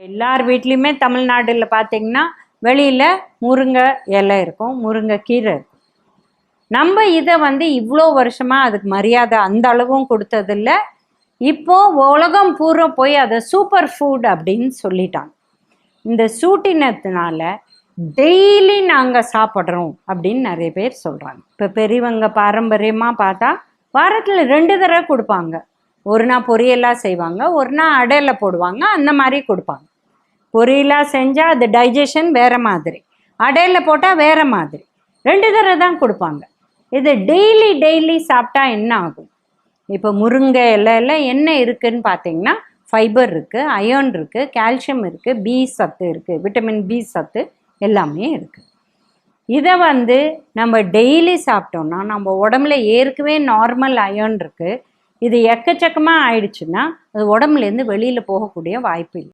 எல்லார் வீட்லேயுமே தமிழ்நாட்டில் பார்த்தீங்கன்னா வெளியில் முருங்கை இலை இருக்கும், முருங்கை கீரை இருக்கும். நம்ம இதை இவ்வளோ வருஷமாக அதுக்கு மரியாதை அந்த அளவும் கொடுத்ததில்ல. இப்போது உலகம் பூரா போய் அதை சூப்பர் ஃபுட் அப்படின்னு சொல்லிட்டாங்க. இந்த சூட்டினத்தினால டெய்லி நாங்கள் சாப்பிட்றோம் அப்படின்னு நிறைய பேர் சொல்கிறாங்க. இப்போ பெரியவங்க பாரம்பரியமாக பார்த்தா வாரத்தில் 2 தடவை கொடுப்பாங்க. ஒரு நாள் பொரியலாக செய்வாங்க, ஒரு நாள் அடையில் போடுவாங்க, அந்த மாதிரி கொடுப்பாங்க. பொரியலாக செஞ்சால் அது டைஜஷன் வேறு மாதிரி, அடையில் போட்டால் வேறு மாதிரி, 2 தடவை தான் கொடுப்பாங்க. இது டெய்லி சாப்பிட்டா என்ன ஆகும்? இப்போ முருங்கை இலையில் என்ன இருக்குதுன்னு பார்த்தீங்கன்னா ஃபைபர் இருக்குது, அயர்ன் இருக்குது, கால்சியம் இருக்குது, பி சத்து இருக்குது, விட்டமின் பி சத்து எல்லாமே இருக்குது. இதை நம்ம டெய்லி சாப்பிட்டோம்னா நம்ம உடம்புல ஏற்கனவே நார்மல் அயர்ன் இருக்குது. இது எக்கச்சக்கமாக ஆயிடுச்சுன்னா அது உடம்புலேருந்து வெளியில் போகக்கூடிய வாய்ப்பு இல்லை.